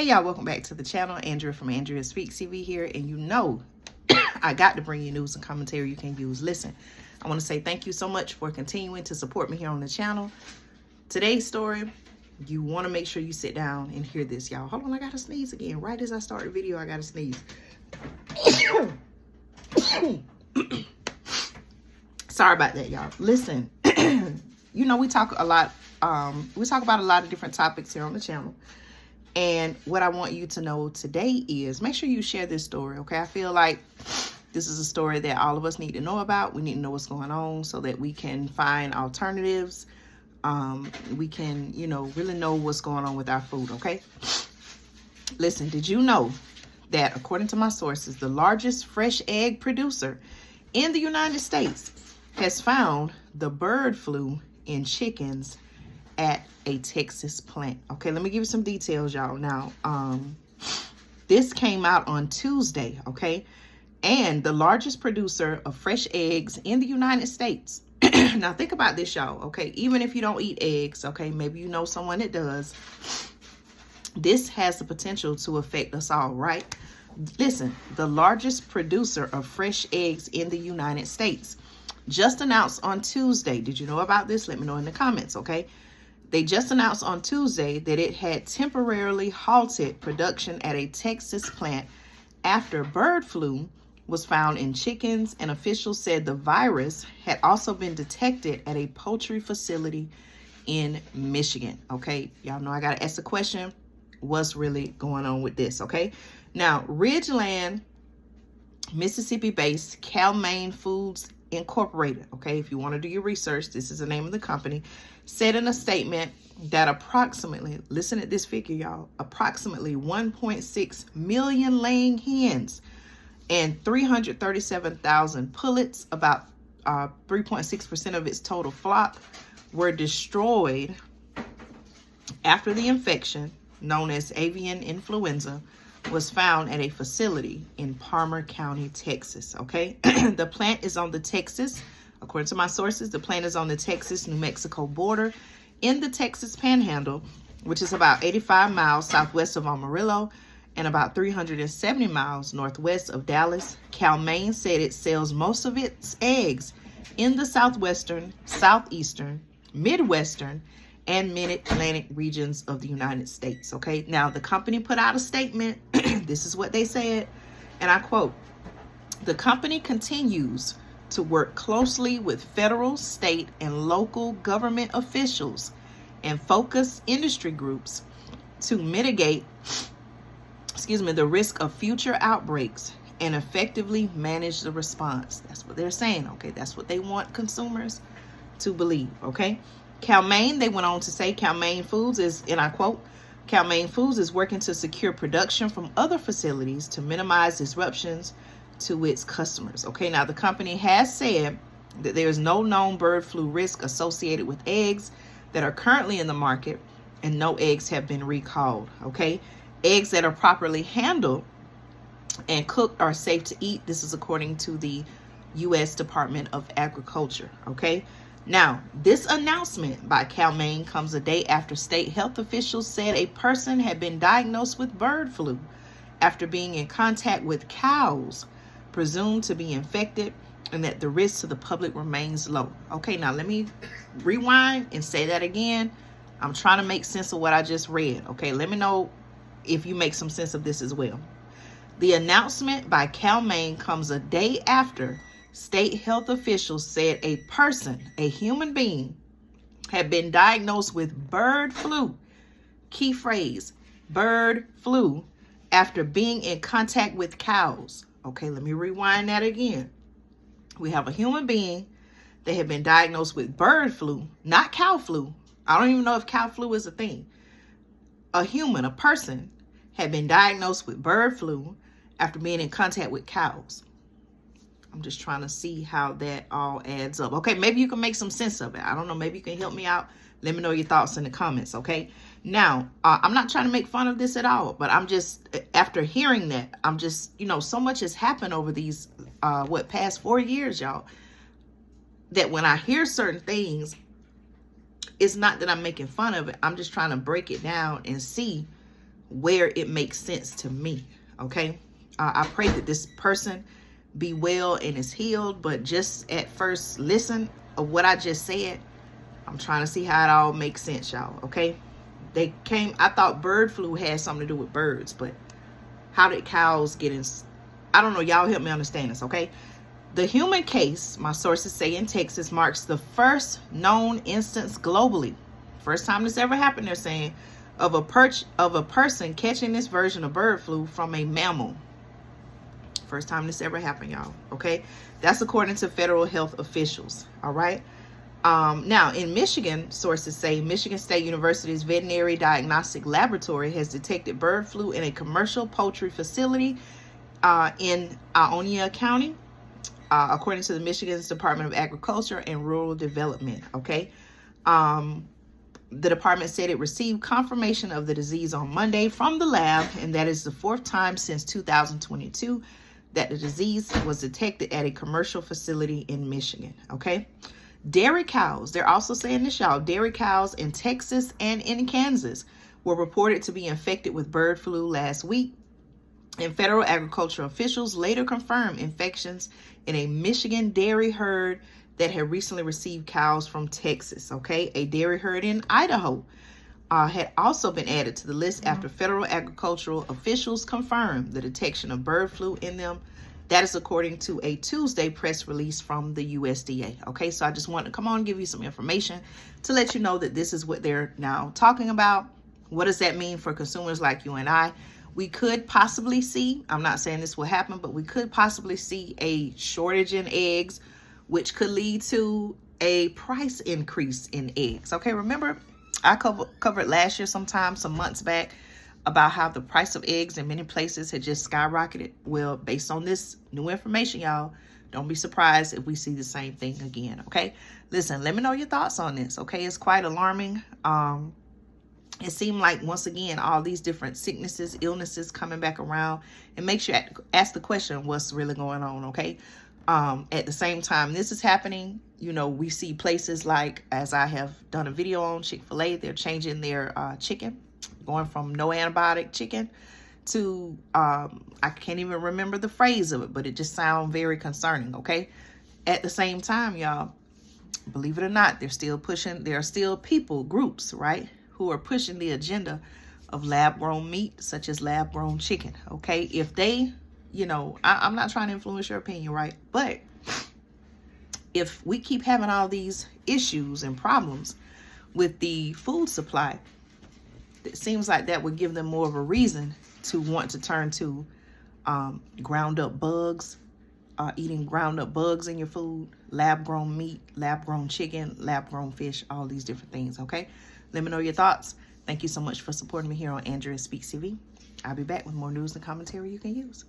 Hey y'all, welcome back to the channel. Andrea from Andrea Speaks TV here, and you know I got to bring you news and commentary you can use. Listen, I want to say thank you so much for continuing to support me here on the channel. Today's story, you want to make sure you sit down and hear this, y'all. Hold on, I gotta sneeze again. Right as I start the video, I gotta sneeze. Sorry about that, y'all. Listen, you know we talk a lot. We talk about a lot of different topics here on the channel. And what I want you to know today is make sure you share this story, okay? I feel like this is a story that all of us need to know about. We need to know what's going on so that we can find alternatives. We can, you know, really know what's going on with our food, okay? Listen, did you know that according to my sources, the largest fresh egg producer in the United States has found the bird flu in chickens at a Texas plant? Okay, let me give you some details, y'all. Now, this came out on Tuesday, okay? And the largest producer of fresh eggs in the United States. Now, think about this, y'all, okay? Even if you don't eat eggs, okay? Maybe you know someone that does. This has the potential to affect us all, right? Listen, the largest producer of fresh eggs in the United States just announced on Tuesday. Did you know about this? Let me know in the comments, okay? They just announced on Tuesday that it had temporarily halted production at a Texas plant after bird flu was found in chickens, and officials said the virus had also been detected at a poultry facility in Michigan. Okay, y'all know I got to ask the question, what's really going on with this, okay? Now, Ridgeland, Mississippi-based Cal-Maine Foods Incorporated, okay, if you want to do your research, this is the name of the company, said in a statement that approximately, listen to this figure, y'all, approximately 1.6 million laying hens and 337,000 pullets, about 3.6% of its total flock, were destroyed after the infection, known as avian influenza, was found at a facility in Palmer County, Texas, okay? The plant is on the Texas, according to my sources, the plant is on the Texas-New Mexico border in the Texas Panhandle, which is about 85 miles southwest of Amarillo and about 370 miles northwest of Dallas. Cal-Maine said it sells most of its eggs in the southwestern, southeastern, midwestern, and mid-Atlantic regions of the United States, okay? Now, the company put out a statement. This is what they said, and I quote, "The company continues to work closely with federal, state, and local government officials and focus industry groups to mitigate, the risk of future outbreaks and effectively manage the response." That's what they're saying, okay? That's what they want consumers to believe, okay? Cal-Maine, they went on to say, Cal-Maine Foods is, and I quote, "Cal-Maine Foods is working to secure production from other facilities to minimize disruptions to its customers." Okay, now the company has said that there is no known bird flu risk associated with eggs that are currently in the market, and no eggs have been recalled, okay? Eggs that are properly handled and cooked are safe to eat. This is according to the U.S. Department of Agriculture, okay? Now, this announcement by Cal-Maine comes a day after state health officials said a person had been diagnosed with bird flu after being in contact with cows presumed to be infected, and that the risk to the public remains low. Okay, now let me rewind and say that again. I'm trying to make sense of what I just read. Okay, let me know if you make some sense of this as well. The announcement by Cal-Maine comes a day after state health officials said a person, a human being, had been diagnosed with bird flu. Key phrase, bird flu, after being in contact with cows. Okay, let me rewind that again. We have a human being that had been diagnosed with bird flu, not cow flu. I don't even know if cow flu is a thing. A human, a person, had been diagnosed with bird flu after being in contact with cows. I'm just trying to see how that all adds up. Okay, maybe you can make some sense of it. I don't know. Maybe you can help me out. Let me know your thoughts in the comments, okay? Now, I'm not trying to make fun of this at all, but I'm just, after hearing that, I'm just, you know, so much has happened over these, past 4 years, y'all, that when I hear certain things, it's not that I'm making fun of it. I'm just trying to break it down and see where it makes sense to me, okay? I pray that this person be well and is healed, but just at first listen of what I just said, I'm trying to see how it all makes sense, y'all, okay? I thought bird flu had something to do with birds, but how did cows get in? I don't know, y'all help me understand this, okay? The human case, my sources say in Texas, marks the first known instance globally. First time this ever happened, they're saying, of a person catching this version of bird flu from a mammal. First time this ever happened, y'all, okay? That's according to federal health officials, all right? Now, in Michigan, sources say Michigan State University's Veterinary Diagnostic Laboratory has detected bird flu in a commercial poultry facility in Ionia County, according to the Michigan's Department of Agriculture and Rural Development, okay? The department said it received confirmation of the disease on Monday from the lab, and that is the fourth time since 2022 that the disease was detected at a commercial facility in Michigan, okay? Dairy cows, they're also saying this, y'all, dairy cows in Texas and in Kansas were reported to be infected with bird flu last week, and federal agricultural officials later confirmed infections in a Michigan dairy herd that had recently received cows from Texas, okay? A dairy herd in Idaho had also been added to the list after federal agricultural officials confirmed the detection of bird flu in them. That is according to a Tuesday press release from the USDA, okay? So I just want to come on and give you some information to let you know that this is what they're now talking about. What does that mean for consumers like you and I? We could possibly see, I'm not saying this will happen, but we could possibly see a shortage in eggs, which could lead to a price increase in eggs. Okay, remember I covered last year sometime, some months back, about how the price of eggs in many places had just skyrocketed. Well, based on this new information, y'all, don't be surprised if we see the same thing again, okay? Listen, let me know your thoughts on this, okay? It's quite alarming. It seemed like, once again, all these different sicknesses, illnesses coming back around. It makes you ask the question, what's really going on, okay? At the same time this is happening, you know, we see places like, as I have done a video on Chick-fil-A, they're changing their chicken, going from no antibiotic chicken to, I can't even remember the phrase of it, but it just sounds very concerning, okay? At the same time, y'all, believe it or not, there are still people, groups, right, who are pushing the agenda of lab-grown meat, such as lab-grown chicken, okay? If they, you know, I'm not trying to influence your opinion, right? But if we keep having all these issues and problems with the food supply, it seems like that would give them more of a reason to want to turn to ground up bugs, eating ground up bugs in your food, lab-grown meat, lab-grown chicken, lab-grown fish, all these different things, okay? Let me know your thoughts. Thank you so much for supporting me here on Andrea Speaks TV. I'll be back with more news and commentary you can use.